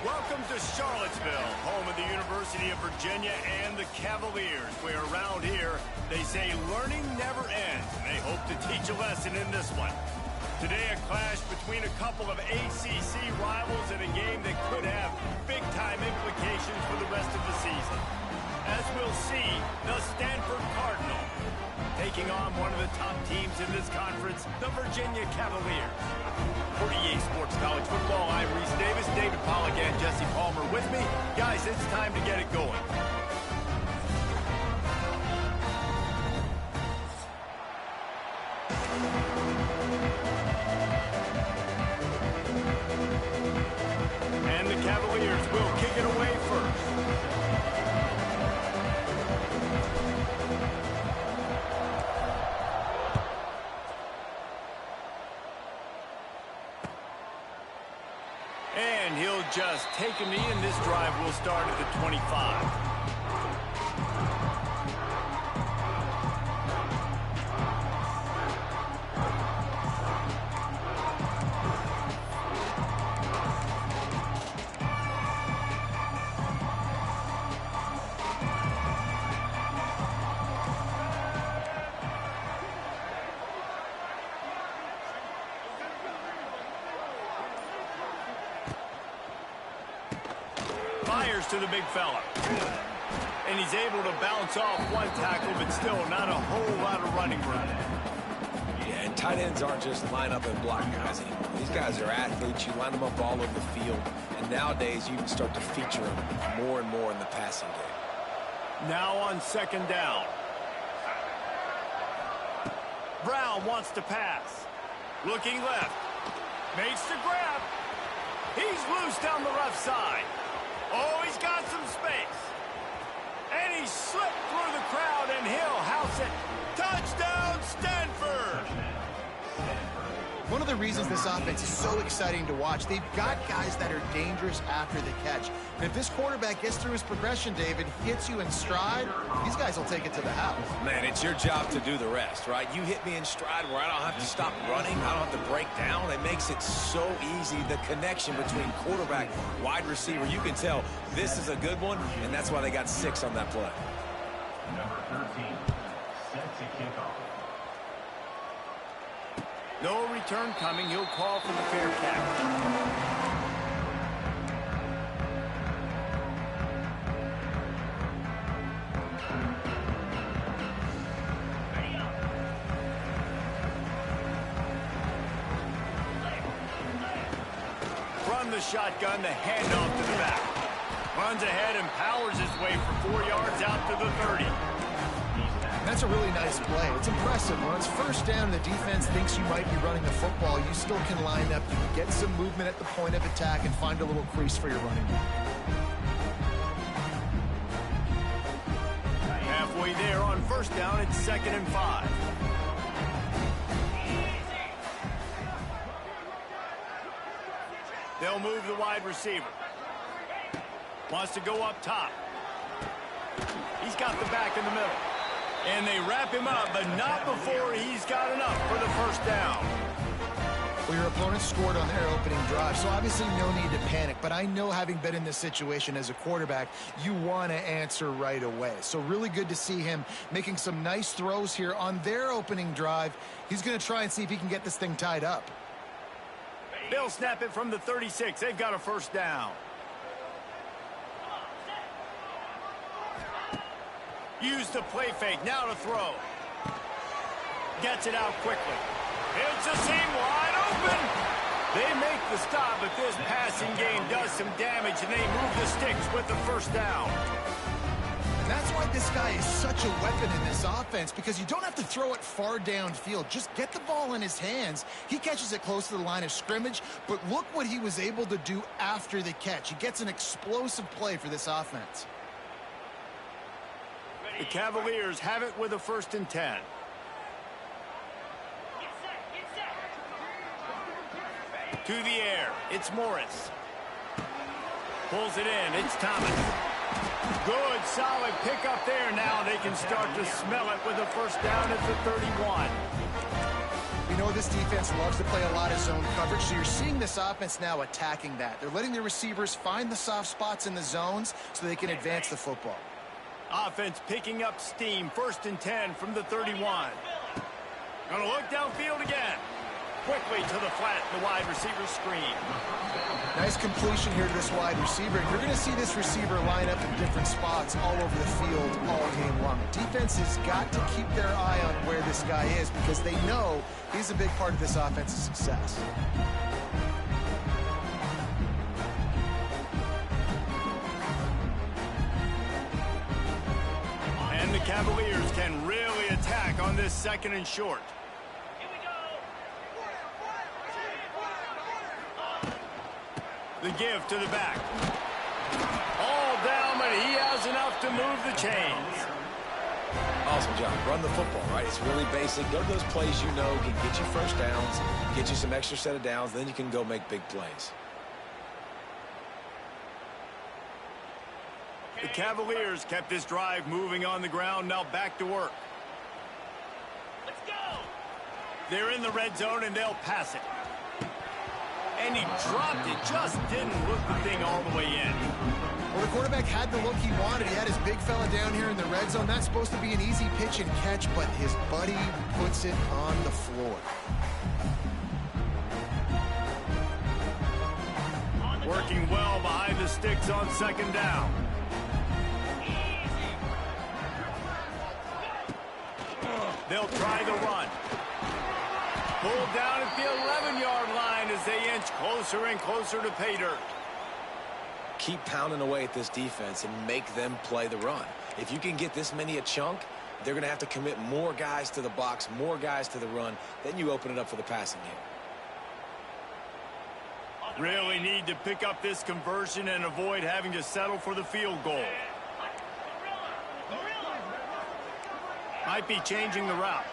Welcome to Charlottesville, home of the University of Virginia and the Cavaliers, where around here they say learning never ends, and they hope to teach a lesson in this one. Today, a clash between a couple of ACC rivals in a game that could have big-time implications for the rest of the season. As we'll see, the Stanford Cardinal taking on one of the top teams in this conference, the Virginia Cavaliers. For EA Sports College Football, I'm Reese Davis, David Pollack, and Jesse Palmer with me. Guys, it's time to get it going. And the Cavaliers will kick it away first. And he'll just take a knee, and this drive will start at the 25. Fires to the big fella. And he's able to bounce off one tackle, but still not a whole lot of running room. Yeah, and tight ends aren't just line up and block guys anymore. These guys are athletes. You line them up all over the field. And nowadays, you can start to feature them more and more in the passing game. Now on second down. Brown wants to pass. Looking left. Makes the grab. He's loose down the left side. Oh, he's got some space. And he slipped through the crowd, and he'll house it. Touchdown, Stanford! One of the reasons this offense is so exciting to watch, they've got guys that are dangerous after the catch. And if this quarterback gets through his progression, David, hits you in stride, these guys will take it to the house. Man, it's your job to do the rest, right? You hit me in stride where I don't have to stop running. I don't have to break down. It makes it so easy, the connection between quarterback, wide receiver. You can tell this is a good one, and that's why they got 6 on that play. Number 13, set to kick off. No return coming. He'll call for the fair catch. From the shotgun, the handoff to the back. Runs ahead and powers his way for 4 yards out to the 30. That's a really nice play. It's impressive. When it's first down and the defense thinks you might be running the football, you still can line up. You can get some movement at the point of attack and find a little crease for your running back. Halfway there on first down, it's 2nd and 5. They'll move the wide receiver. Wants to go up top. He's got the back in the middle. And they wrap him up, but not before he's got enough for the first down. Well, your opponent scored on their opening drive, so obviously no need to panic. But I know, having been in this situation as a quarterback, you want to answer right away. So really good to see him making some nice throws here on their opening drive. He's going to try and see if he can get this thing tied up. They'll snap it from the 36. They've got a first down. Use the play fake, now to throw. Gets it out quickly. It's a seam wide open. They make the stop, but this passing game does some damage, and they move the sticks with the first down. That's why this guy is such a weapon in this offense, because you don't have to throw it far downfield. Just get the ball in his hands. He catches it close to the line of scrimmage, but look what he was able to do after the catch. He gets an explosive play for this offense. The Cavaliers have it with a 1st and 10. To the air, it's Morris. Pulls it in, it's Thomas. Good, solid pickup there. Now they can start to smell it with a first down at the 31. We know this defense loves to play a lot of zone coverage, so you're seeing this offense now attacking that. They're letting their receivers find the soft spots in the zones so they can advance the football. Offense picking up steam. 1st and 10 from the 31. Gonna look downfield again. Quickly to the flat, the wide receiver screen. Nice completion here to this wide receiver. You're going to see this receiver line up in different spots all over the field all game long. Defense has got to keep their eye on where this guy is because they know he's a big part of this offense's success. And the Cavaliers can really attack on this 2nd and short. The give to the back. All down, but he has enough to move the chains. Awesome job. Run the football, right? It's really basic. Go to those plays you know can get you first downs, get you some extra set of downs, then you can go make big plays. The Cavaliers kept this drive moving on the ground. Now back to work. Let's go. They're in the red zone, and they'll pass it. And he dropped it. Just didn't look the thing all the way in. Well, the quarterback had the look he wanted. He had his big fella down here in the red zone. That's supposed to be an easy pitch and catch, but his buddy puts it on the floor. Working well behind the sticks on 2nd down. They'll try the run. Pulled down at the 11-yard line as they inch closer and closer to pay dirt. Keep pounding away at this defense and make them play the run. If you can get this many a chunk, they're going to have to commit more guys to the box, more guys to the run. Then you open it up for the passing game. Really need to pick up this conversion and avoid having to settle for the field goal. Might be changing the route.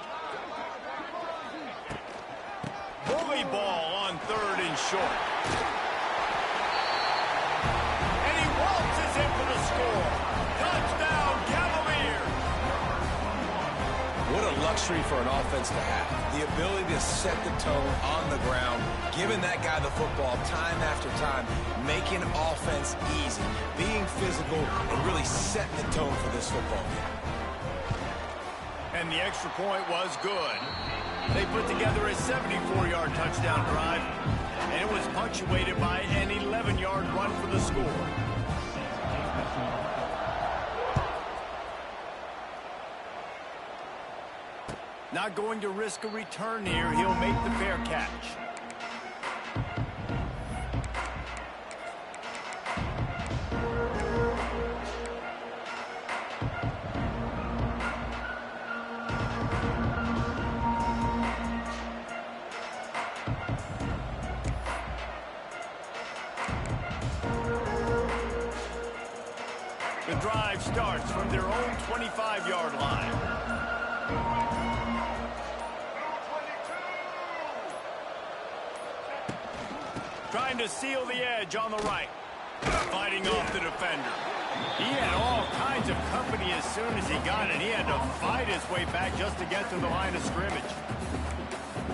Bully ball on 3rd and short. And he waltzes in for the score. Touchdown, Cavaliers. What a luxury for an offense to have. The ability to set the tone on the ground, giving that guy the football time after time, making offense easy, being physical, and really setting the tone for this football game. And the extra point was good. They put together a 74-yard touchdown drive, and it was punctuated by an 11-yard run for the score. Not going to risk a return here. He'll make the fair catch. The drive starts from their own 25-yard line. Trying to seal the edge on the right. Fighting off the defender. He had all kinds of company as soon as he got it. He had to fight his way back just to get to the line of scrimmage.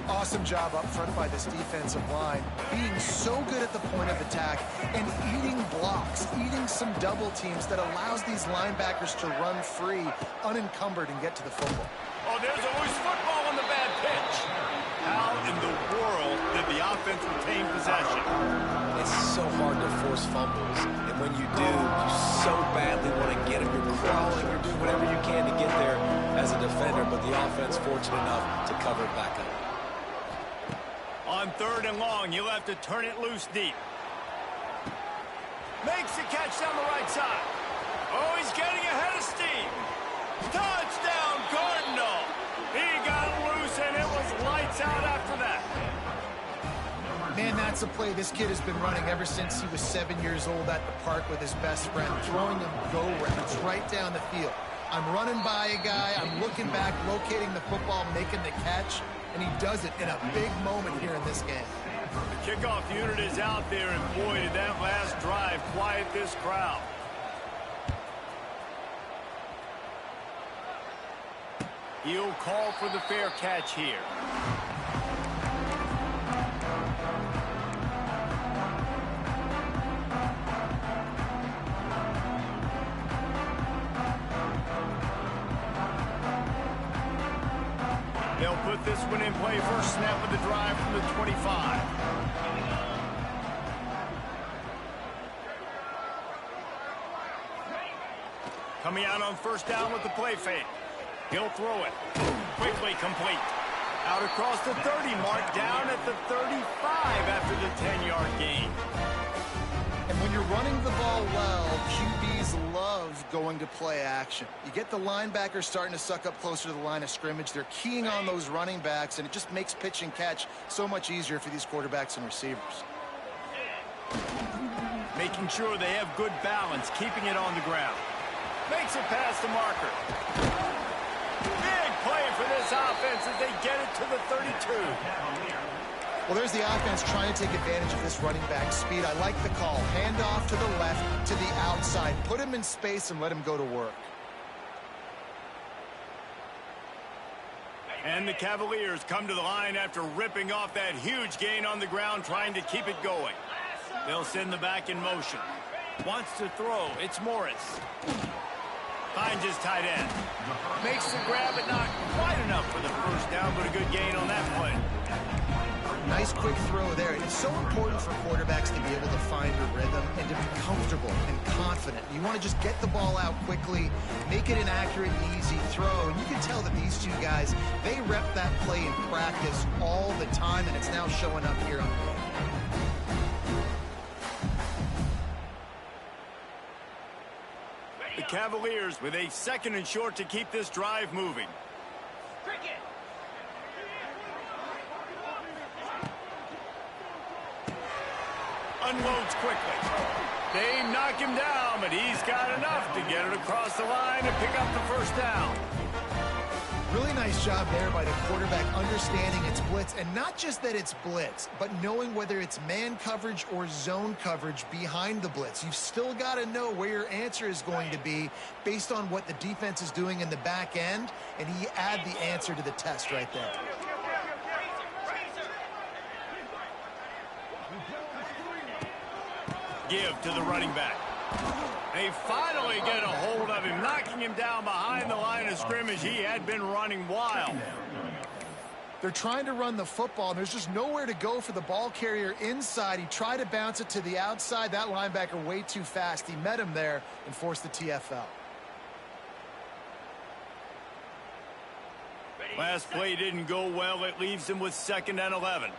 Awesome job up front by this defensive line, being so good at the point of attack and eating blocks, eating some double teams that allows these linebackers to run free, unencumbered, and get to the football. Oh, there's a loose football on the bad pitch. How in the world did the offense retain possession? It's so hard to force fumbles, and when you do, you so badly want to get them. You're crawling, you're doing whatever you can to get there as a defender, but the offense fortunate enough to cover it back up. On 3rd and long, you'll have to turn it loose deep. Makes the catch down the right side. Oh, he's getting ahead of steam. Touchdown, Cardinal. He got loose, and it was lights out after that. Man, that's a play this kid has been running ever since he was 7 years old at the park with his best friend, throwing them go routes right down the field. I'm running by a guy, I'm looking back, locating the football, making the catch, and he does it in a big moment here in this game. The kickoff unit is out there, and boy, did that last drive quiet this crowd. He'll call for the fair catch here. They'll put this one in play first snap of the drive from the 25. Coming out on first down with the play fake. He'll throw it. Quickly complete. Out across the 30 mark, down at the 35 after the 10-yard gain. And when you're running the ball well, QBs love going to play action. You get the linebackers starting to suck up closer to the line of scrimmage. They're keying on those running backs, and it just makes pitch and catch so much easier for these quarterbacks and receivers. Making sure they have good balance, keeping it on the ground. Makes it past the marker. Big play for this offense as they get it to the 32. Well, there's the offense trying to take advantage of this running back speed. I like the call. Hand off to the left, to the outside. Put him in space and let him go to work. And the Cavaliers come to the line after ripping off that huge gain on the ground, trying to keep it going. They'll send the back in motion. Wants to throw. It's Morris. Finds his tight end. Makes the grab, but not quite enough for the first down, but a good gain on that play. Nice quick throw there. It's so important for quarterbacks to be able to find a rhythm and to be comfortable and confident. You want to just get the ball out quickly, make it an accurate and easy throw. And you can tell that these two guys, they rep that play in practice all the time, and it's now showing up here on the game. The Cavaliers with a second and short to keep this drive moving. Unloads quickly. They knock him down, but he's got enough to get it across the line and pick up the first down. Really nice job there by the quarterback understanding it's blitz, and not just that it's blitz, but knowing whether it's man coverage or zone coverage behind the blitz. You've still got to know where your answer is going to be based on what the defense is doing in the back end, and he add the answer to the test right there. Give to the running back. They finally get a hold of him, knocking him down behind the line of scrimmage. He had been running wild. They're trying to run the football, and there's just nowhere to go for the ball carrier inside. He tried to bounce it to the outside. That linebacker way too fast. He met him there and forced the TFL. Last play didn't go well. It leaves him with 2nd and 11.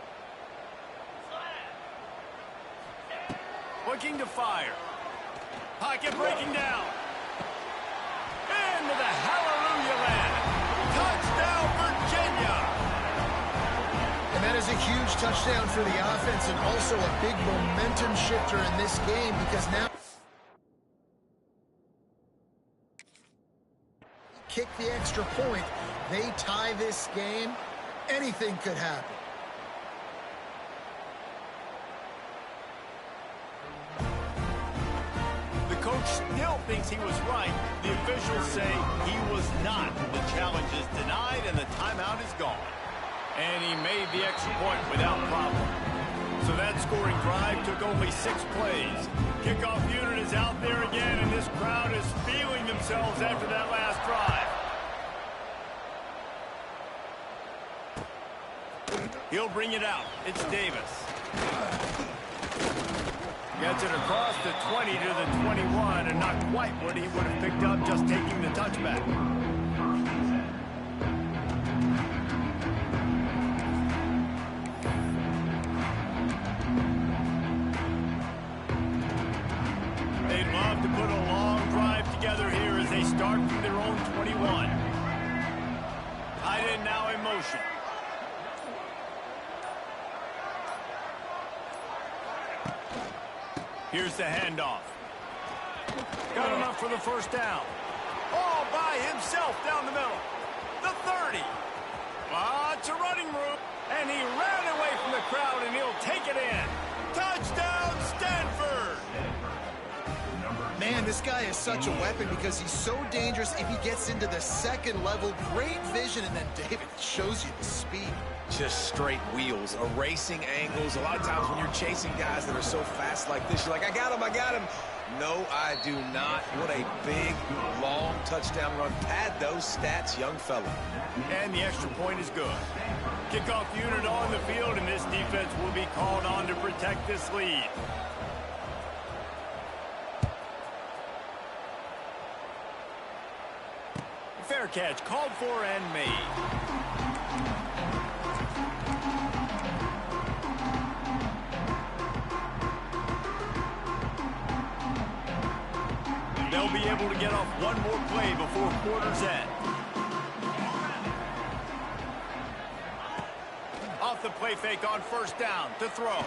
Looking to fire. Pocket breaking down. Into the hallelujah land. Touchdown, Virginia. And that is a huge touchdown for the offense, and also a big momentum shifter in this game, because now kick the extra point. They tie this game. Anything could happen. Coach still thinks he was right. The officials say he was not. The challenge is denied and the timeout is gone. And he made the extra point without problem. So that scoring drive took only 6 plays. Kickoff unit is out there again, and this crowd is feeling themselves after that last drive. He'll bring it out. It's Davis. Gets it across the 20 to the 21, and not quite what he would have picked up just taking the touchback. They'd love to put a long drive together here as they start from their own 21. Tight end now in motion. Here's the handoff. Got enough for the first down. All by himself down the middle. The 30. Lots of running room. And he ran away from the crowd, and he'll take it in. Touchdown, Stanford. Man, this guy is such a weapon because he's so dangerous if he gets into the second level. Great vision, and then David shows you the speed. Just straight wheels, erasing angles. A lot of times when you're chasing guys that are so fast like this, you're like, I got him. No, I do not. What a big, long touchdown run. Pad those stats, young fella. And the extra point is good. Kickoff unit on the field, and this defense will be called on to protect this lead. Fair catch, called for and made. They'll be able to get off one more play before quarter's end. Off the play fake on first down to throw.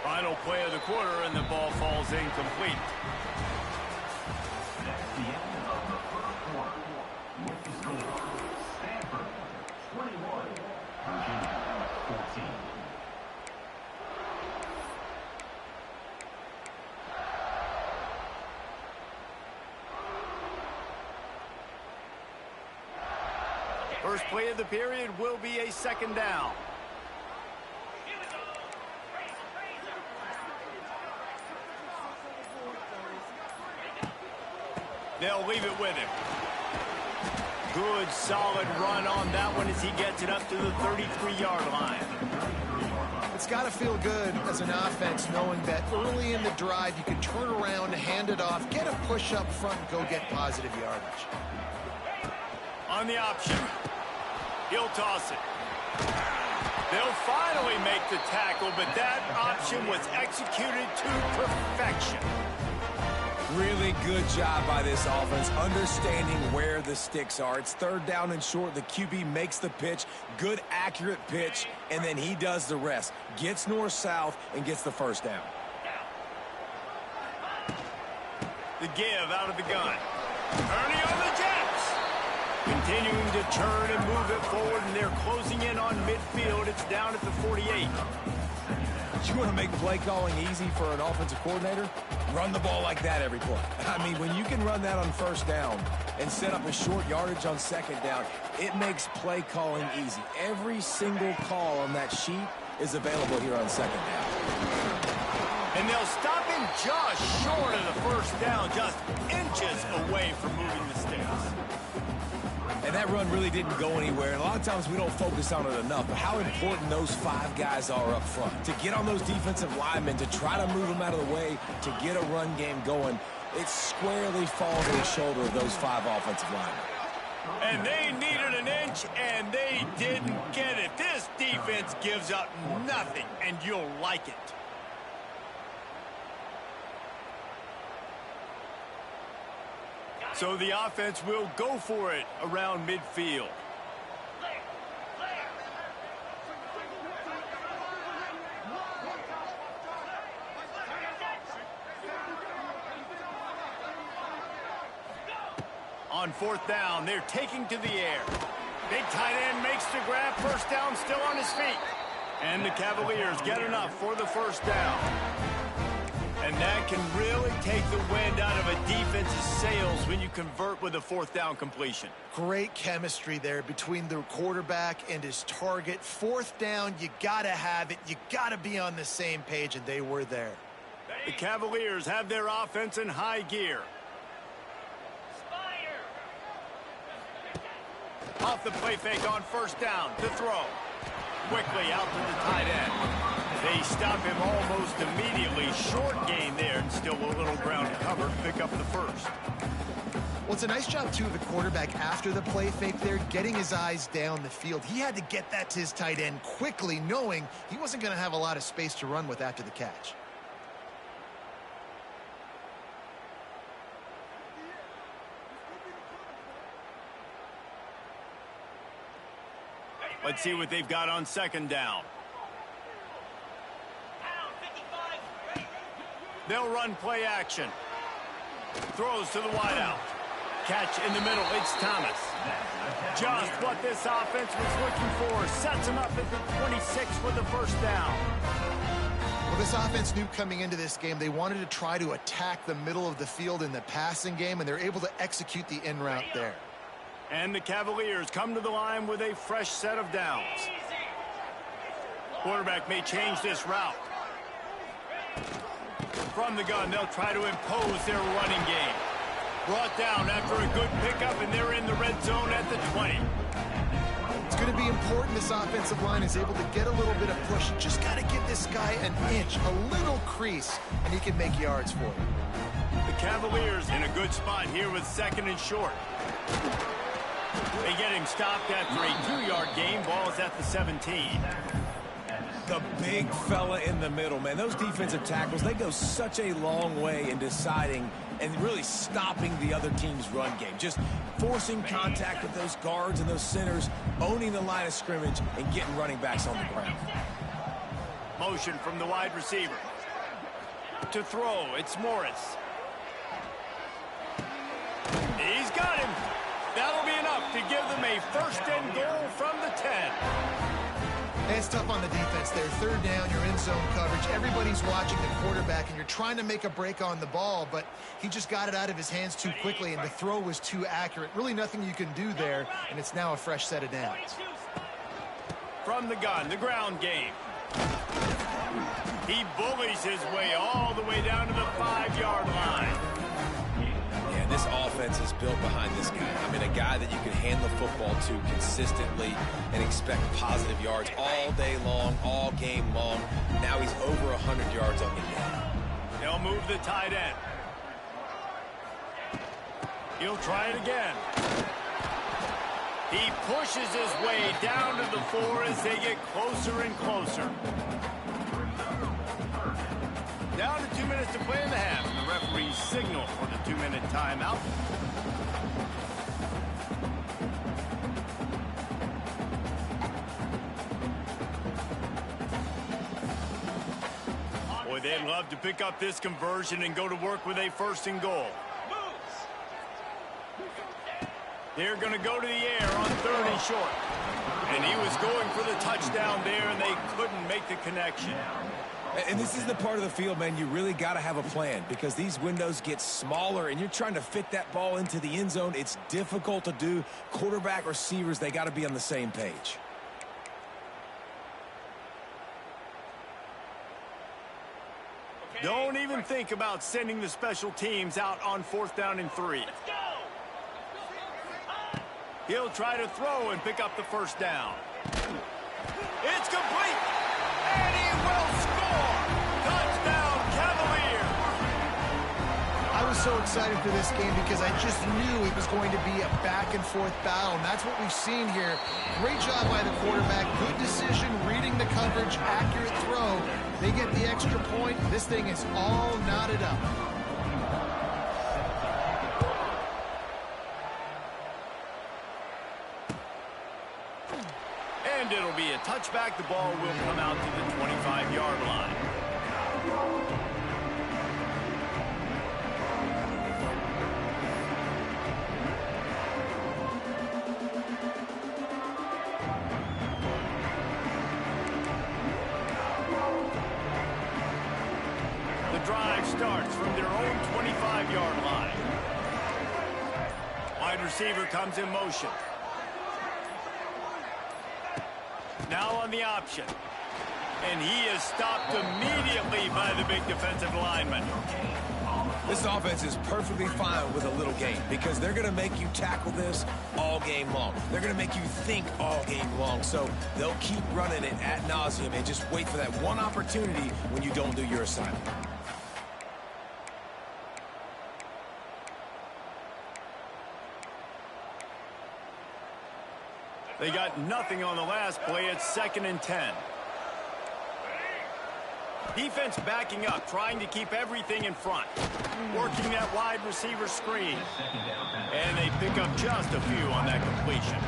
Final play of the quarter, and the ball falls incomplete. That's the end of the first quarter. With the score, Stanford 21, Virginia 14. First play of the period will be a second down. They'll leave it with him. Good, solid run on that one as he gets it up to the 33-yard line. It's got to feel good as an offense knowing that early in the drive you can turn around, hand it off, get a push up front, and go get positive yardage. On the option. He'll toss it. They'll finally make the tackle, but that option was executed to perfection. Really good job by this offense, understanding where the sticks are. It's third down and short. The QB makes the pitch, good, accurate pitch, and then he does the rest. Gets north-south and gets the first down. The give out of the gun. Ernie on the Jets. Continuing to turn and move it forward, and they're closing in on midfield. It's down at the 48. You want to make play calling easy for an offensive coordinator? Run the ball like that every play. I mean, when you can run that on first down and set up a short yardage on second down, it makes play calling easy. Every single call on that sheet is available here on second down. And they'll stop him just short of the first down, just inches away from moving the sticks. And that run really didn't go anywhere. And a lot of times we don't focus on it enough. But how important those five guys are up front. To get on those defensive linemen, to try to move them out of the way, to get a run game going, it squarely falls on the shoulder of those five offensive linemen. And they needed an inch, and they didn't get it. This defense gives up nothing, and you'll like it. So the offense will go for it around midfield. On fourth down, they're taking to the air. Big tight end makes the grab. First down, still on his feet. And the Cavaliers get enough for the first down. And that can really take the wind out of a defense's sails when you convert with a fourth down completion. Great chemistry there between the quarterback and his target. Fourth down, you got to have it. You got to be on the same page, and they were there. The Cavaliers have their offense in high gear. Off the play fake on first down to throw. Quickly out to the tight end. They stop him almost immediately. Short gain there, and still a little ground to cover to pick up the first. Well, it's a nice job, too, of the quarterback after the play fake there, getting his eyes down the field. He had to get that to his tight end quickly, knowing he wasn't going to have a lot of space to run with after the catch. Let's see what they've got on second down. They'll run play action. Throws to the wideout. Catch in the middle. It's Thomas. Just what this offense was looking for. Sets him up at the 26 with the first down. Well, this offense knew coming into this game they wanted to try to attack the middle of the field in the passing game, and they're able to execute the in route there. And the Cavaliers come to the line with a fresh set of downs. Quarterback may change this route. From the gun, they'll try to impose their running game. Brought down after a good pickup, and they're in the red zone at the 20. It's going to be important this offensive line is able to get a little bit of push. You just got to give this guy an inch, a little crease, and he can make yards for you. The Cavaliers in a good spot here with 2nd and short. They get him stopped after a 2-yard gain. Ball is at the 17. The big fella in the middle, man. Those defensive tackles, they go such a long way in deciding and really stopping the other team's run game. Just forcing contact with those guards and those centers, owning the line of scrimmage, and getting running backs on the ground. Motion from the wide receiver. To throw, it's Morris. He's got him. That'll be enough to give them a 1st and goal from the 10. And it's tough on the defense there. 3rd down, you're in zone coverage. Everybody's watching the quarterback, and you're trying to make a break on the ball, but he just got it out of his hands too quickly, and the throw was too accurate. Really nothing you can do there, and it's now a fresh set of downs. From the gun, the ground game. He bullies his way all the way down to the 5-yard line. Yeah, this offense is built behind this guy. I mean, a guy that you can hand the football to consistently and expect positive yards all day long, all game long. Now he's over 100 yards on the day. They'll move the tight end. He'll try it again. He pushes his way down to the 4 as they get closer and closer. Down to 2 minutes to play in the half. The referee's signal for the 2-minute timeout. Boy, they'd love to pick up this conversion and go to work with a 1st and goal. They're going to go to the air on 3rd and short. And he was going for the touchdown there, and they couldn't make the connection. And this is the part of the field, man, you really got to have a plan because these windows get smaller and you're trying to fit that ball into the end zone. It's difficult to do. Quarterback, receivers, they got to be on the same page. Don't even think about sending the special teams out on 4th down and 3. Let's go. He'll try to throw and pick up the 1st down. It's complete. And he will score! Touchdown, Cavaliers! I was so excited for this game because I just knew it was going to be a back-and-forth battle, and that's what we've seen here. Great job by the quarterback. Good decision, reading the coverage, accurate throw. They get the extra point. This thing is all knotted up. And it'll be a touchback. The ball will come out to the 25-yard line. The drive starts from their own 25-yard line. Wide receiver comes in motion. Now on the option. And he is stopped immediately by the big defensive lineman. This offense is perfectly fine with a little game because they're going to make you tackle this all game long. They're going to make you think all game long. So they'll keep running it ad nauseum and just wait for that one opportunity when you don't do your assignment. They got nothing on the last play. It's 2nd and 10. Defense backing up, trying to keep everything in front. Working that wide receiver screen. And they pick up just a few on that completion.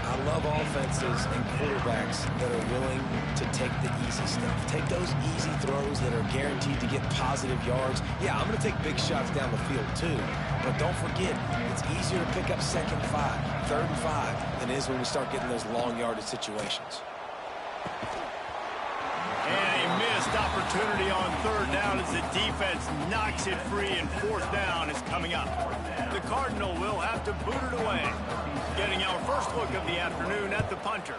I love offenses and quarterbacks that are willing to take the easy stuff. Take those easy throws that are guaranteed to get positive yards. Yeah, I'm going to take big shots down the field too. But don't forget, it's easier to pick up 2nd and 5, 3rd and 5 than it is when we start getting those long yardage situations. And a missed opportunity on 3rd down as the defense knocks it free, and 4th down is coming up. The Cardinal will have to boot it away. Getting our first look of the afternoon at the punter.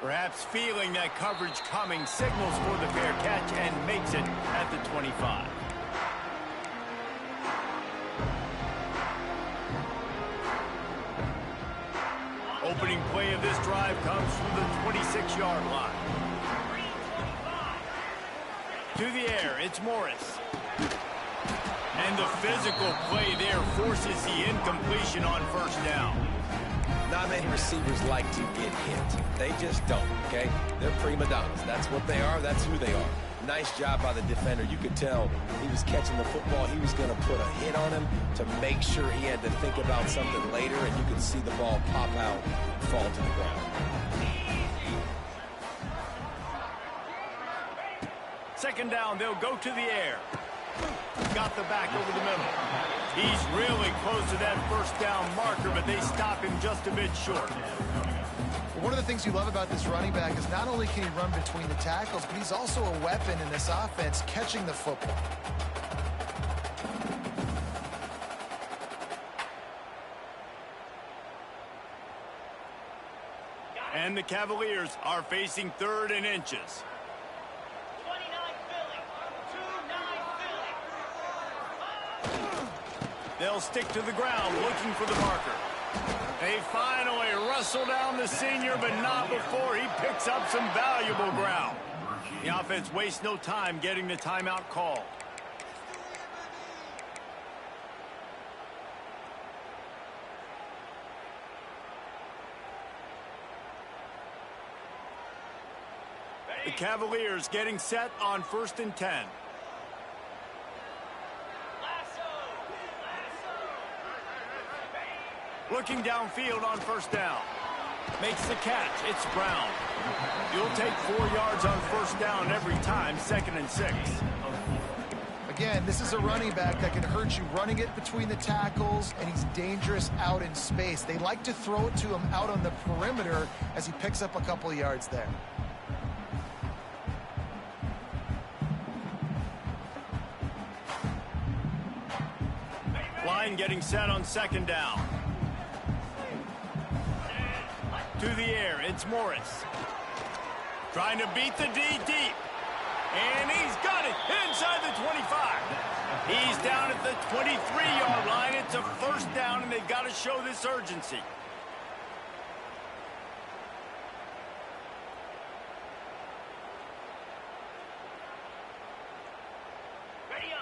Perhaps feeling that coverage coming, signals for the fair catch and makes it at the 25. Opening play of this drive comes from the 26-yard line. To the air, it's Morris. And the physical play there forces the incompletion on first down. Not many receivers like to get hit. They just don't, okay? They're prima donnas. That's what they are. That's who they are. Nice job by the defender. You could tell he was catching the football. He was going to put a hit on him to make sure he had to think about something later, and you could see the ball pop out and fall to the ground. Second down, they'll go to the air. Got the back over the middle. He's really close to that first down marker, but they stop him just a bit short. One of the things you love about this running back is not only can he run between the tackles, but he's also a weapon in this offense, catching the football. And the Cavaliers are facing 3rd and inches. They'll stick to the ground looking for the marker. They finally wrestle down the senior, but not before he picks up some valuable ground. The offense wastes no time getting the timeout called. The Cavaliers getting set on 1st and 10. Looking downfield on first down. Makes the catch. It's Brown. You'll take 4 yards on first down every time, 2nd and 6. Again, this is a running back that can hurt you running it between the tackles, and he's dangerous out in space. They like to throw it to him out on the perimeter as he picks up a couple yards there. Line getting set on 2nd down. To the air, it's Morris. Trying to beat the D deep. And he's got it inside the 25. He's down at the 23-yard line. It's a first down, and they've got to show this urgency.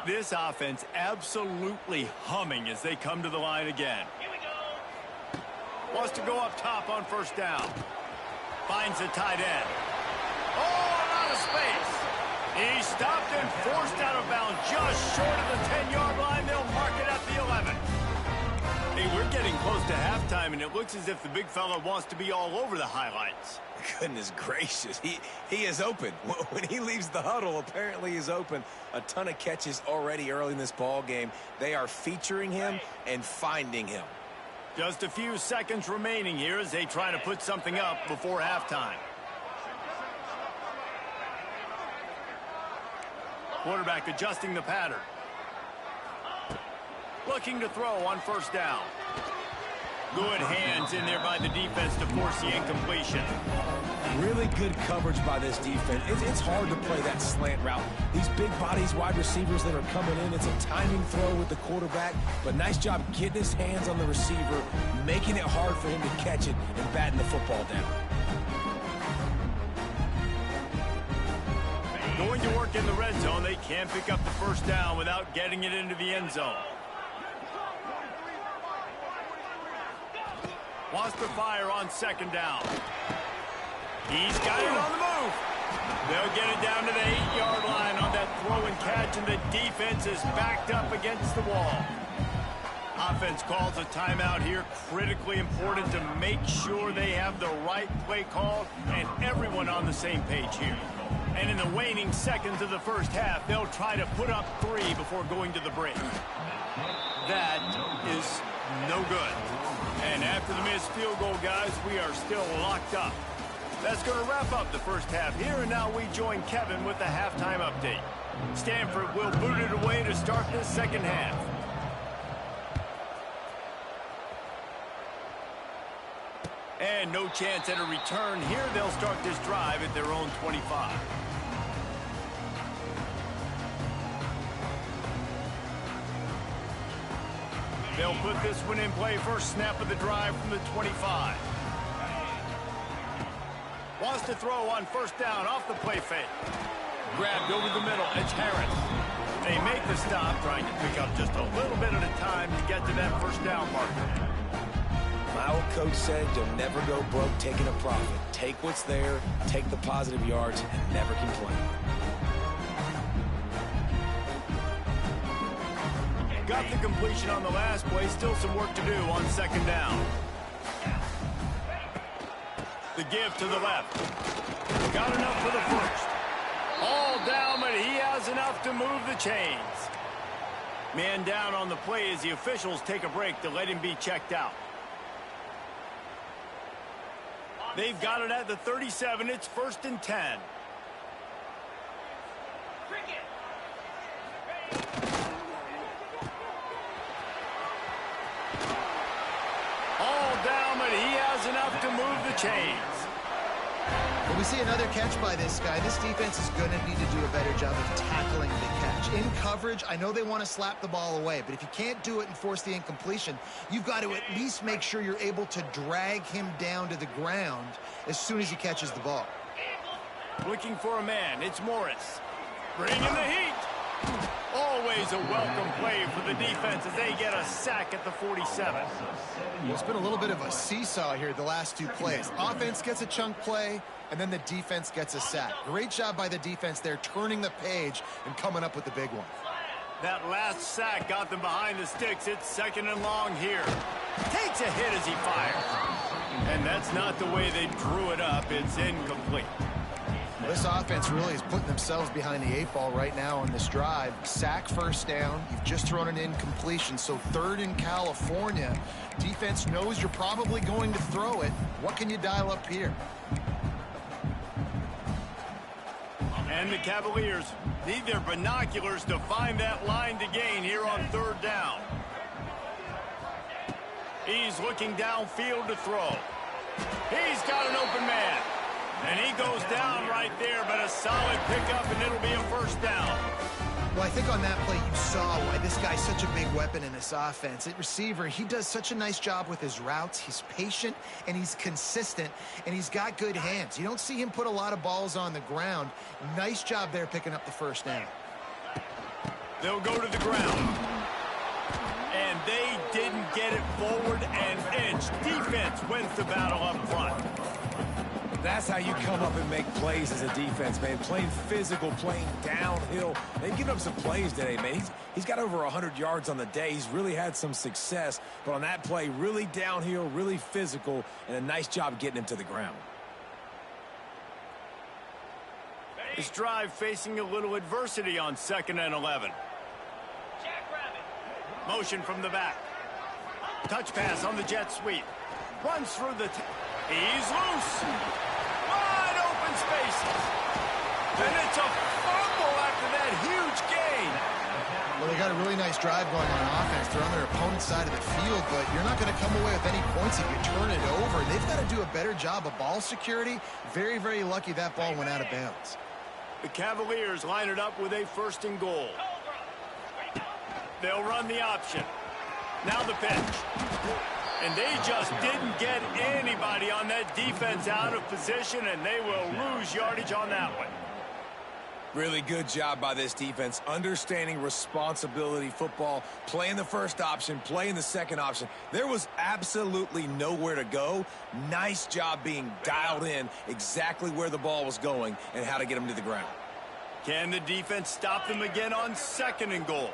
This offense absolutely humming as they come to the line again. Wants to go up top on first down. Finds the tight end. Oh, out of space. He stopped and forced out of bounds just short of the 10-yard line. They'll mark it at the 11. Hey, we're getting close to halftime, and it looks as if the big fella wants to be all over the highlights. Goodness gracious, he is open. When he leaves the huddle, apparently he's open. A ton of catches already early in this ball game. They are featuring him and finding him. Just a few seconds remaining here as they try to put something up before halftime. Quarterback adjusting the pattern. Looking to throw on first down. Good hands in there by the defense to force the incompletion. Really good coverage by this defense. It's hard to play that slant route. These big bodies, wide receivers that are coming in, it's a timing throw with the quarterback, but nice job getting his hands on the receiver, making it hard for him to catch it and batting the football down. Going to work in the red zone. They can't pick up the first down without getting it into the end zone. Wants to fire on second down. He's got it on the move. They'll get it down to the 8-yard line on that throw and catch, and the defense is backed up against the wall. Offense calls a timeout here. Critically important to make sure they have the right play called and everyone on the same page here. And in the waning seconds of the first half, they'll try to put up 3 before going to the break. That is no good. And after the missed field goal, guys, we are still locked up. That's going to wrap up the first half here, and now we join Kevin with the halftime update. Stanford will boot it away to start this second half. And And no chance at a return here. They'll start this drive at their own 25. They'll put this one in play. First snap of the drive from the 25. Wants to throw on first down off the play fake. Grabbed over the middle. It's Harris. They make the stop, trying to pick up just a little bit at a time to get to that first down marker. My old coach said you'll never go broke taking a profit. Take what's there, take the positive yards, and never complain. Got the completion on the last play. Still some work to do on second down. The give to the left. Got enough for the first. All down, but he has enough to move the chains. Man down on the play as the officials take a break to let him be checked out. They've got it at the 37. It's 1st and 10. All down, but he has enough to move the chains. When we see another catch by this guy, this defense is going to need to do a better job of tackling the catch. In coverage, I know they want to slap the ball away, but if you can't do it and force the incompletion, you've got to at least make sure you're able to drag him down to the ground as soon as he catches the ball. Looking for a man. It's Morris. Bringing the heat. Always a welcome play for the defense as they get a sack at the 47. It's been a little bit of a seesaw here the last two plays. Offense gets a chunk play, and then the defense gets a sack. Great job by the defense there, turning the page and coming up with the big one. That last sack got them behind the sticks. It's 2nd and long here. Takes a hit as he fires. And that's not the way they drew it up. It's incomplete. This offense really is putting themselves behind the 8 ball right now on this drive. Sack, first down. You've just thrown an incompletion, so 3rd in California. Defense knows you're probably going to throw it. What can you dial up here? And the Cavaliers need their binoculars to find that line to gain here on 3rd down. He's looking downfield to throw. He's got an open man. And he goes down right there, but a solid pickup, and it'll be a first down. Well, I think on that play you saw why this guy's such a big weapon in this offense. At receiver, he does such a nice job with his routes. He's patient, and he's consistent, and he's got good hands. You don't see him put a lot of balls on the ground. Nice job there picking up the first down. They'll go to the ground. And they didn't get it forward an inch. Defense wins the battle up front. That's how you come up and make plays as a defense, man. Playing physical, playing downhill. They've given up some plays today, man. He's got over 100 yards on the day. He's really had some success. But on that play, really downhill, really physical, and a nice job getting him to the ground. This drive facing a little adversity on 2nd and 11. Motion from the back. Touch pass on the jet sweep. Runs through the... He's loose. Wide open spaces. And it's a fumble after that huge gain. Well, they got a really nice drive going on offense. They're on their opponent's side of the field, but you're not going to come away with any points if you turn it over. They've got to do a better job of ball security. Very, very lucky that ball went out of bounds. The Cavaliers line it up with a 1st and goal. They'll run the option. Now the pitch. And they just didn't get anybody on that defense out of position, and they will lose yardage on that one. Really good job by this defense, understanding responsibility football, playing the first option, playing the second option. There was absolutely nowhere to go. Nice job being dialed in exactly where the ball was going and how to get them to the ground. Can the defense stop them again on 2nd and goal?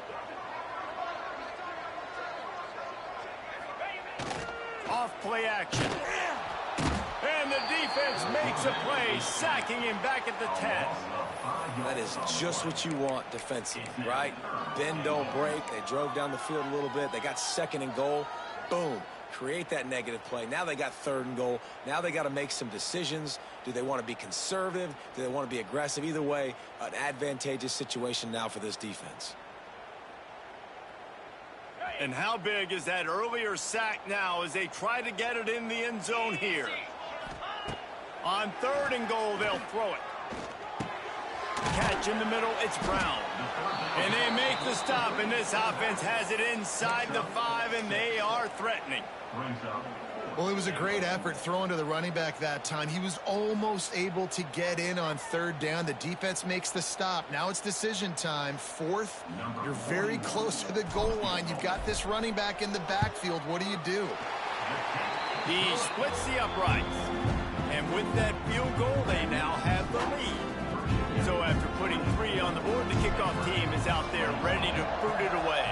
Off play action. And the defense makes a play, sacking him back at the 10. That is just what you want defensively, right? Bend, don't break. They drove down the field a little bit. They got 2nd and goal. Boom. Create that negative play. Now they got 3rd and goal. Now they got to make some decisions. Do they want to be conservative? Do they want to be aggressive? Either way, an advantageous situation now for this defense. And how big is that earlier sack now as they try to get it in the end zone here? On 3rd and goal, they'll throw it. Catch in the middle, it's Brown. And they make the stop, and this offense has it inside the 5, and they are threatening. Well, it was a great effort throwing to the running back that time. He was almost able to get in on 3rd down. The defense makes the stop. Now it's decision time. 4th, you're very close to the goal line. You've got this running back in the backfield. What do you do? He splits the uprights. And with that field goal, they now have the lead. So after putting 3 on the board, the kickoff team is out there ready to boot it away.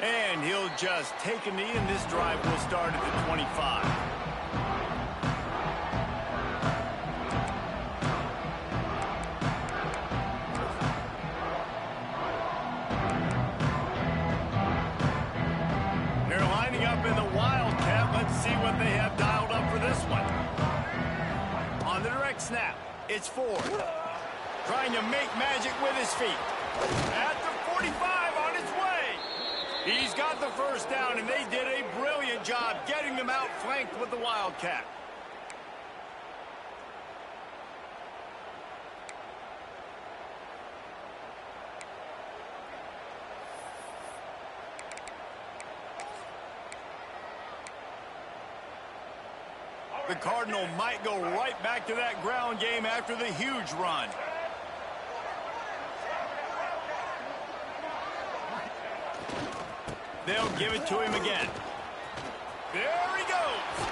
And he'll just take a knee, and this drive will start at the 25. They're lining up in the Wildcat. Let's see what they have dialed up for this one. On the direct snap, it's Ford. Trying to make magic with his feet. At the 45, on its way. He's got the first down, and they did a brilliant job getting them outflanked with the Wildcat. The Cardinal might go right back to that ground game after the huge run. They'll give it to him again. There he goes.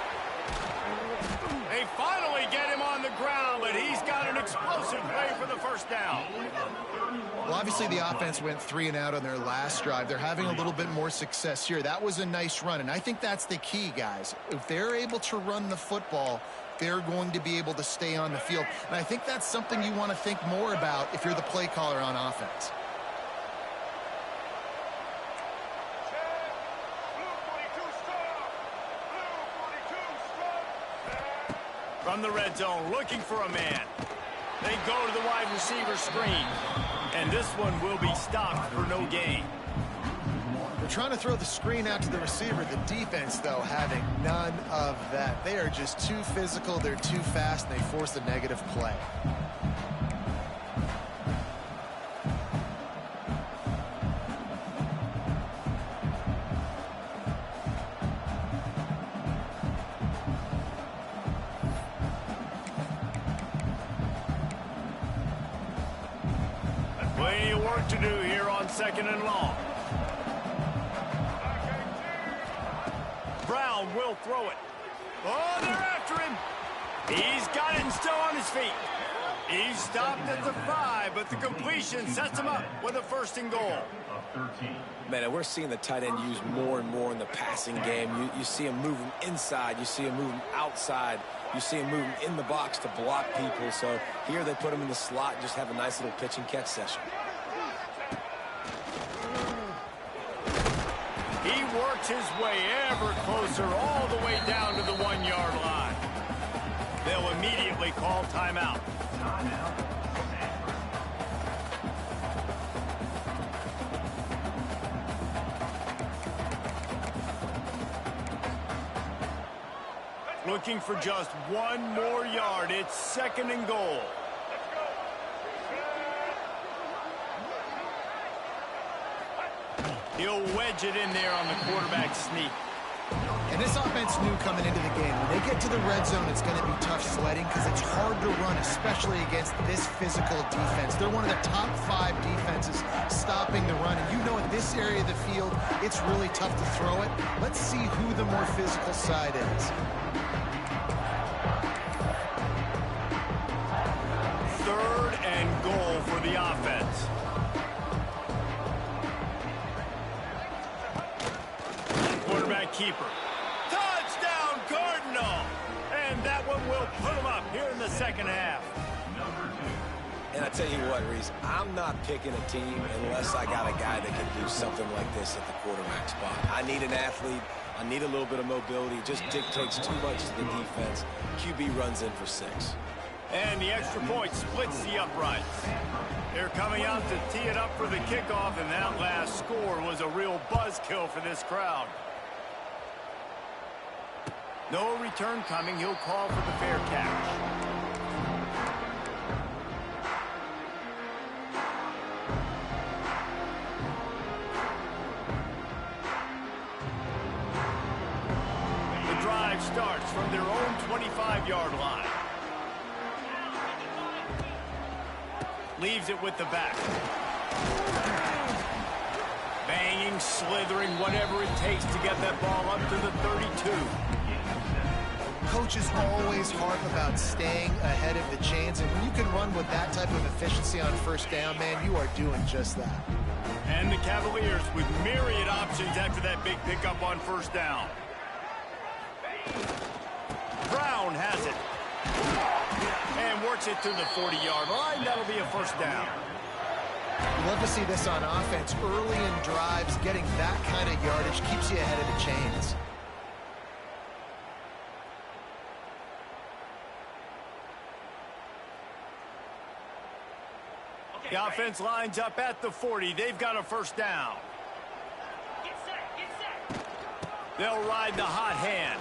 They finally get him on the ground, but he's got an explosive play for the first down. Well, obviously the offense went 3 and out on their last drive. They're having a little bit more success here. That was a nice run, and I think that's the key, guys. If they're able to run the football, they're going to be able to stay on the field. And I think that's something you want to think more about if you're the play caller on offense. From the red zone, looking for a man. They go to the wide receiver screen. And this one will be stopped for no gain. They're trying to throw the screen out to the receiver. The defense, though, having none of that. They are just too physical. They're too fast, and they force a negative play. Plenty of work to do here on 2nd and long. Brown will throw it. Oh, they're after him. He's got it and still on his feet. He's stopped at the 5, but the completion sets him up with a 1st and goal. Man, and we're seeing the tight end used more and more in the passing game. You see him moving inside. You see him moving outside. You see him moving in the box to block people. So here they put him in the slot and just have a nice little pitch and catch session. He works his way ever closer all the way down to the 1-yard line. They'll immediately call timeout. Looking for just 1 more yard. It's 2nd and goal. He'll wedge it in there on the quarterback sneak. And this offense knew coming into the game, when they get to the red zone, it's going to be tough sledding because it's hard to run, especially against this physical defense. They're one of the top 5 defenses stopping the run. And you know in this area of the field, it's really tough to throw it. Let's see who the more physical side is. 3rd and goal for the offense. Quarterback keeper. Touchdown, Cardinal! And that one will put them up here in the 2nd half. And I tell you what, Reese, I'm not picking a team unless I got a guy that can do something like this at the quarterback spot. I need an athlete. I need a little bit of mobility. It just dictates too much to the defense. QB runs in for 6. And the extra point splits the uprights. They're coming out to tee it up for the kickoff, and that last score was a real buzzkill for this crowd. No return coming. He'll call for the fair catch. The drive starts from their own 25-yard line. Leaves it with the back. Banging, slithering, whatever it takes to get that ball up to the 32. Coaches always harp about staying ahead of the chains, and when you can run with that type of efficiency on first down, man, you are doing just that. And the Cavaliers with myriad options after that big pickup on first down. Brown has it. And works it to the 40-yard line. That'll be a first down. You love to see this on offense. Early in drives, getting that kind of yardage keeps you ahead of the chains. The offense lines up at the 40. They've got a first down. Get set. They'll ride the hot hand.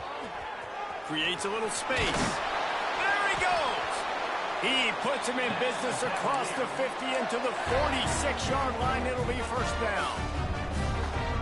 Creates a little space. There he goes. He puts him in business across the 50 into the 46-yard line. It'll be first down.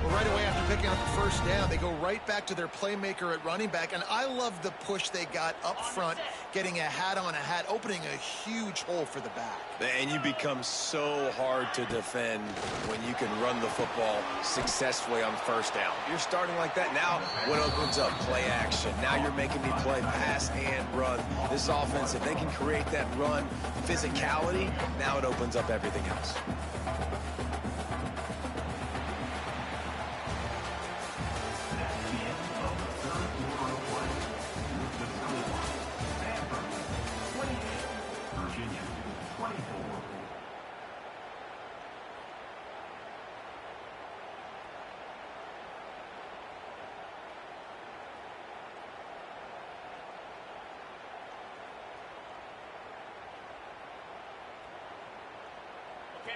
Well, right away after picking up the first down, they go right back to their playmaker at running back, and I love the push they got up front, getting a hat on a hat, opening a huge hole for the back. And you become so hard to defend when you can run the football successfully on first down. You're starting like that. Now what opens up? Play action. Now you're making me play pass and run. This offense, if they can create that run physicality, now it opens up everything else. Virginia, 24.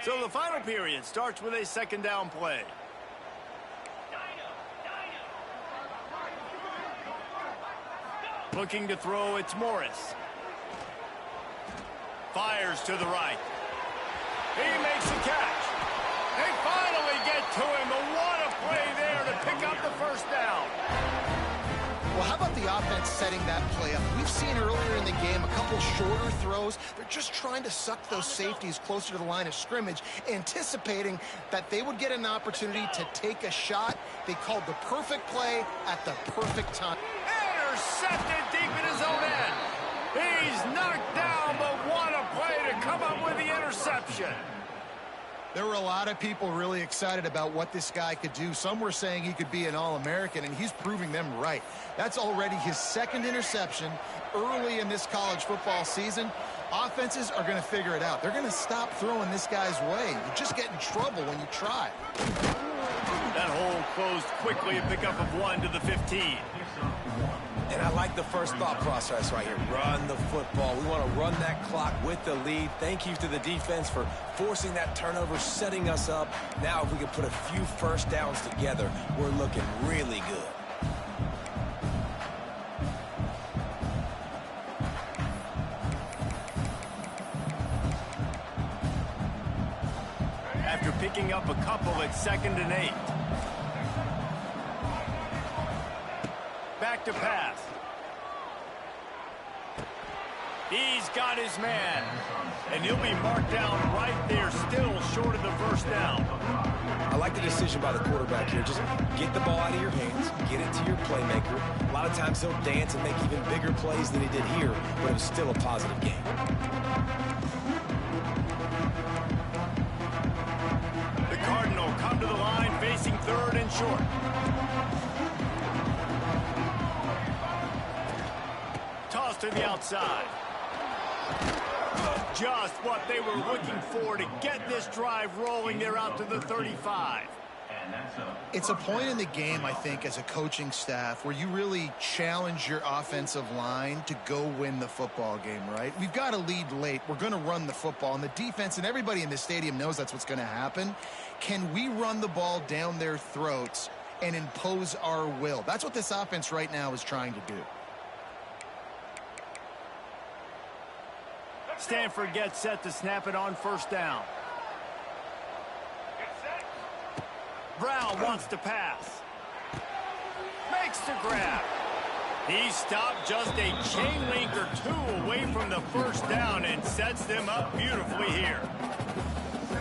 So the final period starts with a second down play. Looking to throw, it's Morris. Fires to the right. He makes the catch. They finally get to him. But what a play there to pick up the first down. Well, how about the offense setting that play up? We've seen earlier in the game a couple shorter throws. They're just trying to suck those safeties closer to the line of scrimmage, anticipating that they would get an opportunity to take a shot. They called the perfect play at the perfect time. Intercepted deep in his own end. He's knocked down, but what a play to come up with the interception. There were a lot of people really excited about what this guy could do. Some were saying he could be an All-American, and he's proving them right. That's already his second interception early in this college football season. Offenses are going to figure it out. They're going to stop throwing this guy's way. You just get in trouble when you try. That hole closed quickly, a pickup of 1 to the 15. And I like the first thought process right here. Run the football. We want to run that clock with the lead. Thank you to the defense for forcing that turnover, setting us up. Now if we can put a few first downs together, we're looking really good. After picking up a couple at 2nd and 8. Back to pass. He's got his man. And he'll be marked down right there, still short of the first down. I like the decision by the quarterback here. Just get the ball out of your hands, get it to your playmaker. A lot of times he'll dance and make even bigger plays than he did here, but it was still a positive game. The Cardinal come to the line facing 3rd and short. Toss to the outside. Just what they were looking for to get this drive rolling. They're out to the 35. It's a point in the game, I think, as a coaching staff where you really challenge your offensive line to go win the football game, right? We've got a lead late. We're going to run the football, and the defense and everybody in the stadium knows that's what's going to happen. Can we run the ball down their throats and impose our will? That's what this offense right now is trying to do. Stanford gets set to snap it on first down. Brown wants to pass. Makes the grab. He stopped just a chain link or two away from the first down and sets them up beautifully here.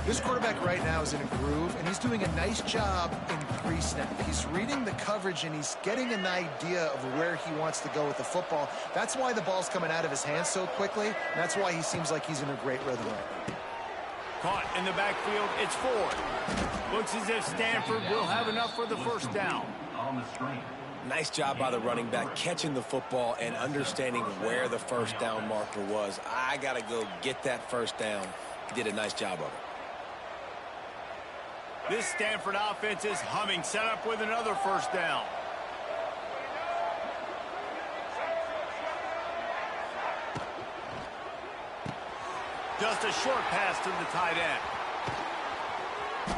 This quarterback right now is in a groove, and he's doing a nice job in pre-snap. He's reading the coverage, and he's getting an idea of where he wants to go with the football. That's why the ball's coming out of his hands so quickly, and that's why he seems like he's in a great rhythm right now. Caught in the backfield, it's Ford. Looks as if Stanford will have enough for the first down. On the screen. Nice job by the running back, catching the football and understanding where the first down marker was. I got to go get that first down. He did a nice job of it. This Stanford offense is humming, set up with another first down. Just a short pass to the tight end.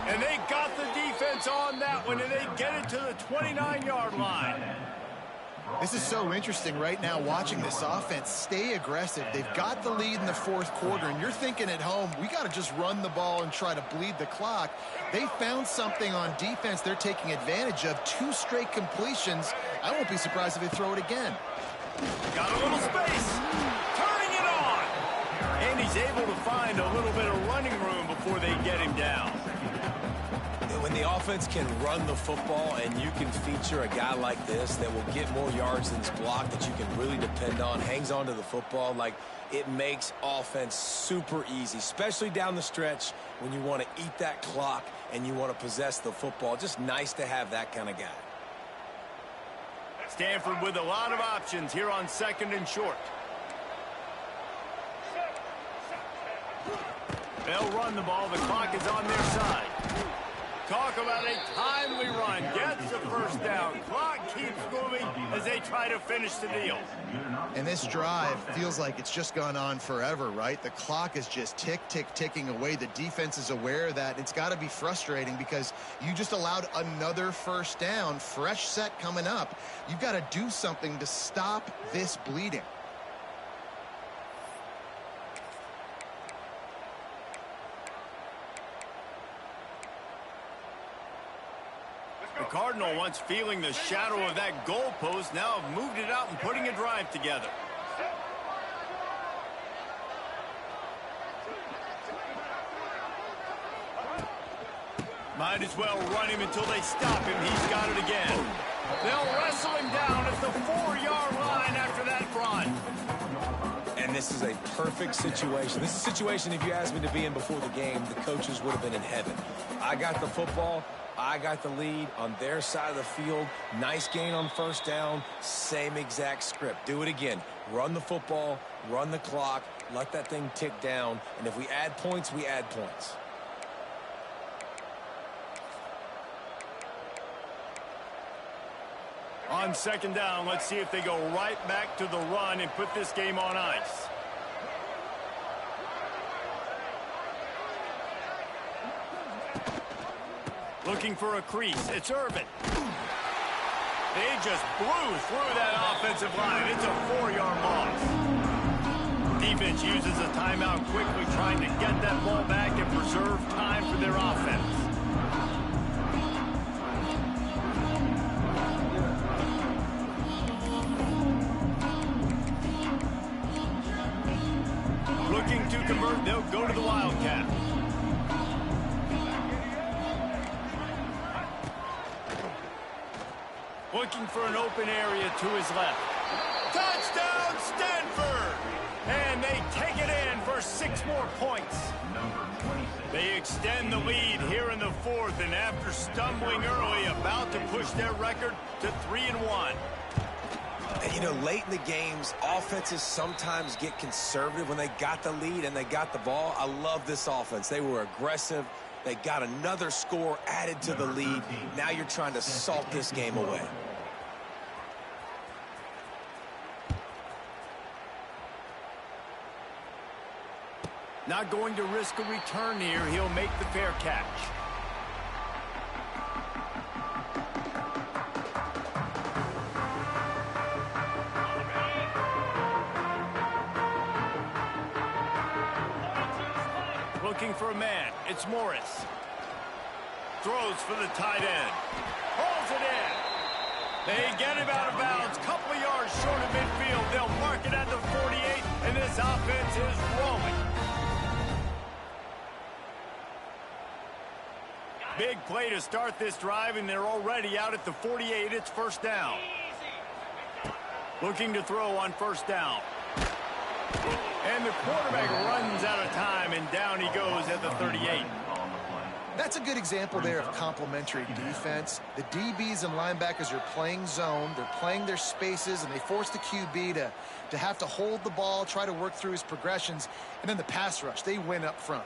And they got the defense on that one, and they get it to the 29-yard line. This is so interesting right now watching this offense stay aggressive. They've got the lead in the fourth quarter, and you're thinking at home, we got to just run the ball and try to bleed the clock. They found something on defense they're taking advantage of. 2 straight completions. I won't be surprised if they throw it again. Got a little space. Turning it on. And he's able to find a little bit of running room before they get him down. When the offense can run the football and you can feature a guy like this that will get more yards than his block that you can really depend on, hangs on to the football, like it makes offense super easy, especially down the stretch when you want to eat that clock and you want to possess the football. Just nice to have that kind of guy. Stanford with a lot of options here on second and short. They'll run the ball. The clock is on their side. Talk about a timely run. Gets the first down. Clock keeps moving as they try to finish the deal. And this drive feels like it's just gone on forever, right? The clock is just ticking away. The defense is aware of that. It's got to be frustrating because you just allowed another first down. Fresh set coming up. You've got to do something to stop this bleeding. The Cardinal, once feeling the shadow of that goalpost, now have moved it out and putting a drive together. Might as well run him until they stop him. He's got it again. They'll wrestle him down at the 4-yard line after that run. And this is a perfect situation. This is a situation, if you asked me to be in before the game, the coaches would have been in heaven. I got the football. I got the lead on their side of the field. Nice gain on first down. Same exact script. Do it again. Run the football, run the clock, let that thing tick down. And if we add points, we add points. On second down, let's see if they go right back to the run and put this game on ice. Looking for a crease. It's Irvin. They just blew through that offensive line. It's a 4-yard loss. Defense uses a timeout quickly, trying to get that ball back and preserve time for their offense. Looking to convert, they'll go to the Wildcat. Looking for an open area to his left. Touchdown, Stanford! And they take it in for 6 more points. They extend the lead here in the fourth, and after stumbling early, about to push their record to 3-1. And, you know, late in the games, offenses sometimes get conservative when they got the lead and they got the ball. I love this offense. They were aggressive. They got another score added to the lead. Now you're trying to salt this game away. Not going to risk a return here. He'll make the fair catch. Looking for a man. It's Morris. Throws for the tight end. Pulls it in. They get him out of bounds. Couple of yards short of midfield. They'll mark it at the 48, and this offense is rolling. Big play to start this drive, and they're already out at the 48. It's first down. Looking to throw on first down. And the quarterback runs out of time, and down he goes at the 38. That's a good example there of complementary defense. The DBs and linebackers are playing zone. They're playing their spaces, and they force the QB to have to hold the ball, try to work through his progressions, and then the pass rush. They win up front.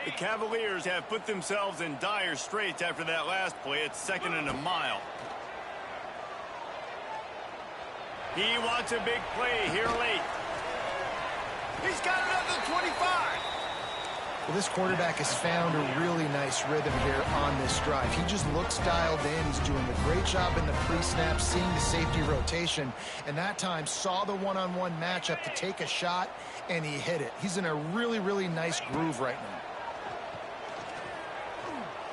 The Cavaliers have put themselves in dire straits after that last play. It's second and a mile. He wants a big play here late. He's got it at the 25. Well, this quarterback has found a really nice rhythm here on this drive. He just looks dialed in. He's doing a great job in the pre-snap, seeing the safety rotation, and that time saw the one-on-one matchup to take a shot, and he hit it. He's in a really, really nice groove right now.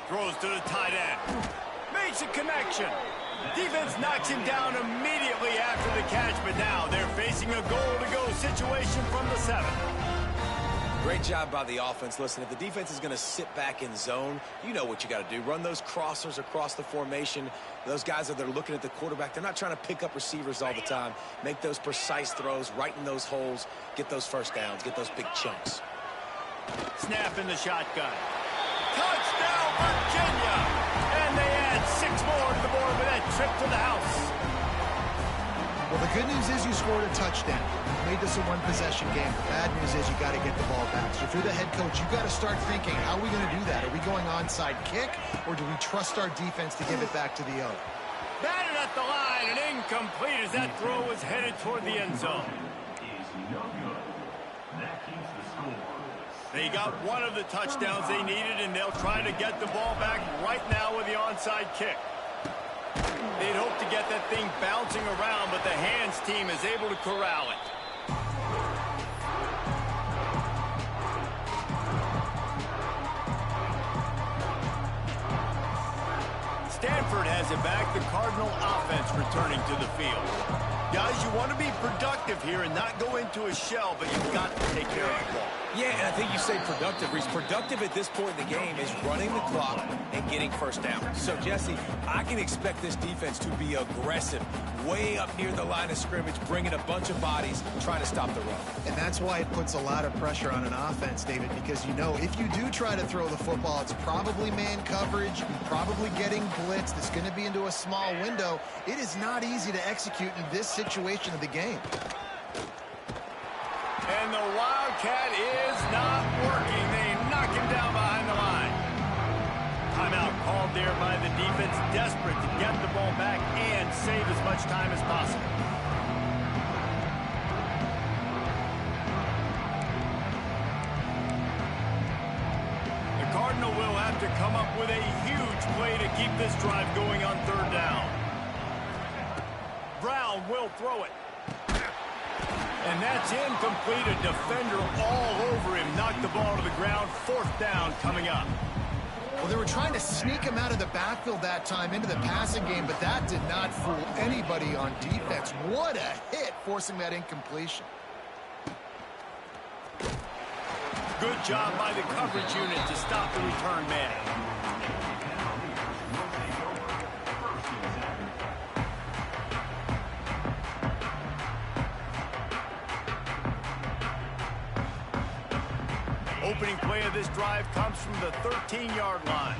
Throws to the tight end. Makes a connection. Defense knocks him down immediately after the catch, but now they're facing a goal-to-go situation from the 7. Great job by the offense. Listen, if the defense is going to sit back in zone, you know what you got to do. Run those crossers across the formation. Those guys that are looking at the quarterback, they're not trying to pick up receivers all the time. Make those precise throws, right in those holes, get those first downs, get those big chunks. Snap in the shotgun. Touchdown, Virginia! And they add 6 more to the board with that trip to the house. Well, the good news is you scored a touchdown. You made this a one-possession game. The bad news is you got to get the ball back. So if you're the head coach, you got to start thinking, how are we going to do that? Are we going onside kick, or do we trust our defense to give it back to the other? Batted at the line and incomplete as that throw was headed toward the end zone. Is no good. That keeps the score. They got one of the touchdowns they needed, and they'll try to get the ball back right now with the onside kick. They'd hope to get that thing bouncing around, but the hands team is able to corral it. Stanford has it back. The Cardinal offense returning to the field. Guys, you want to be productive here and not go into a shell, but you've got to take care of the ball. Yeah, and I think you say productive, Reese. Productive at this point in the game is running the clock and getting first down. So, Jesse, I can expect this defense to be aggressive, way up near the line of scrimmage, bringing a bunch of bodies, trying to stop the run. And that's why it puts a lot of pressure on an offense, David, because you know if you do try to throw the football, it's probably man coverage, you're probably getting blitzed, it's going to be into a small window. It is not easy to execute in this situation of the game. And the Wildcat is not working. They knock him down behind the line. Timeout called there by the defense, desperate to get the ball back and save as much time as possible. The Cardinal will have to come up with a huge play to keep this drive going on third down. Brown will throw it. And that's incomplete. A defender all over him. Knocked the ball to the ground. Fourth down coming up. Well, they were trying to sneak him out of the backfield that time into the passing game, but that did not fool anybody on defense. What a hit, forcing that incompletion. Good job by the coverage unit to stop the return man. Opening play of this drive comes from the 13-yard line.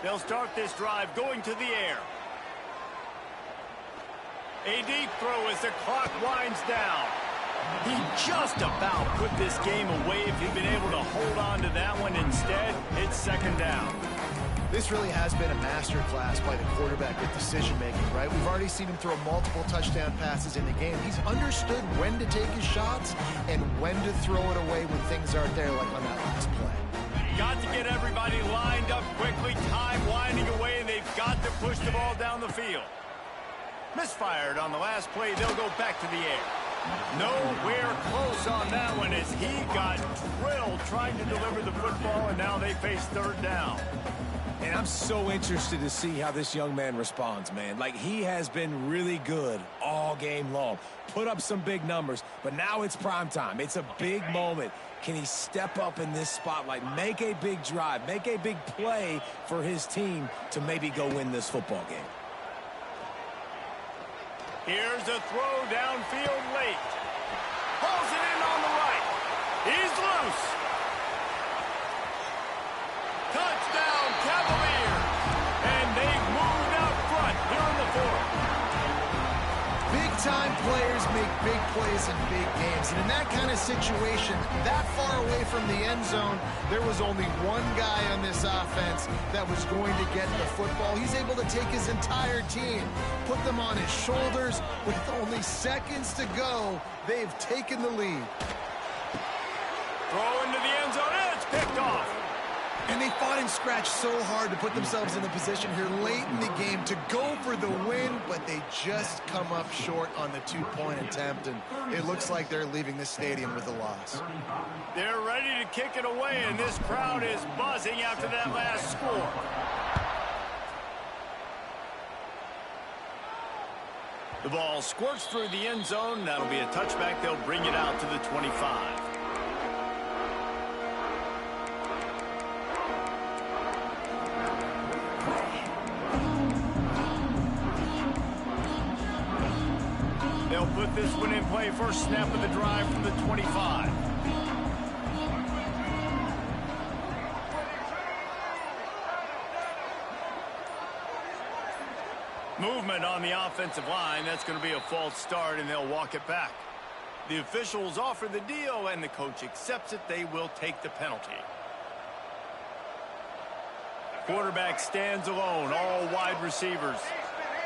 They'll start this drive going to the air. A deep throw as the clock winds down. He just about put this game away if he'd been able to hold on to that one. Instead, it's second down. This really has been a masterclass by the quarterback with decision-making, right? We've already seen him throw multiple touchdown passes in the game. He's understood when to take his shots and when to throw it away when things aren't there, like on that last play. got to get everybody lined up quickly, time winding away, and they've got to push the ball down the field. Misfired on the last play. They'll go back to the air. Nowhere close on that one as he got drilled trying to deliver the football, and now they face third down. And I'm so interested to see how this young man responds, man. Like, he has been really good all game long. Put up some big numbers, but now it's prime time. It's a big moment. Can he step up in this spotlight, make a big drive, make a big play for his team to maybe go win this football game? Here's a throw downfield late. Pulls it in on the right. He's loose. Touchdown, Cavaliers. And they've moved out front here in the fourth. Big-time players make big plays in big games. And in that kind of situation, that far away from the end zone, there was only one guy on this offense that was going to get the football. He's able to take his entire team, put them on his shoulders. With only seconds to go, they've taken the lead. Throw into the end zone, and it's picked off. And they fought and scratched so hard to put themselves in the position here late in the game to go for the win, but they just come up short on the two-point attempt, and it looks like they're leaving this stadium with a loss. They're ready to kick it away, and this crowd is buzzing after that last score. The ball squirts through the end zone. That'll be a touchback. They'll bring it out to the 25. They'll put this one in play. First snap of the drive from the 25. Movement on the offensive line. That's going to be a false start, and they'll walk it back. The officials offer the deal, and the coach accepts it. They will take the penalty. Quarterback stands alone. All wide receivers.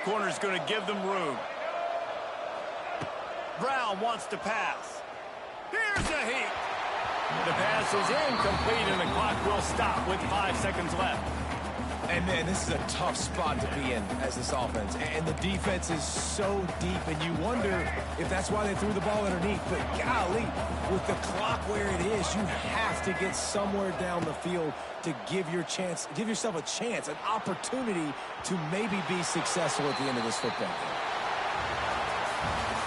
Corner's going to give them room. Brown wants to pass. Here's a heat. The pass is incomplete, and the clock will stop with 5 seconds left. And, man, this is a tough spot to be in as this offense. And the defense is so deep, and you wonder if that's why they threw the ball underneath. But, golly, with the clock where it is, you have to get somewhere down the field to give yourself a chance, an opportunity to maybe be successful at the end of this football game.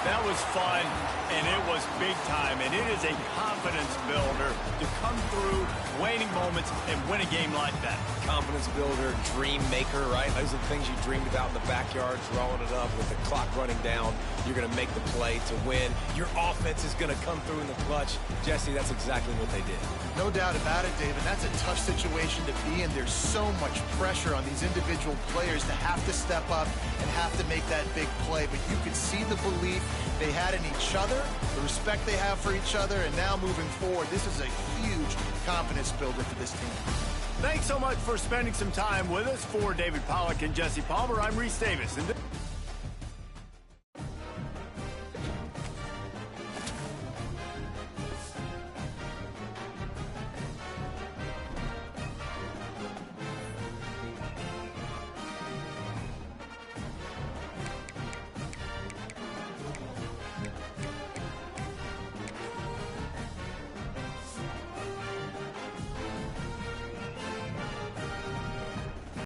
That was fun, and it was big time, and it is a confidence builder to come through waning moments and win a game like that. Confidence builder, dream maker, right? Those are the things you dreamed about in the backyard, throwing it up with the clock running down. You're going to make the play to win. Your offense is going to come through in the clutch. Jesse, that's exactly what they did. No doubt about it, David. That's a tough situation to be in. There's so much pressure on these individual players to have to step up and have to make that big play. But you could see the belief they had in each other, the respect they have for each other, and now moving forward, this is a huge confidence builder for this team. Thanks so much for spending some time with us. For David Pollack and Jesse Palmer, I'm Reese Davis. And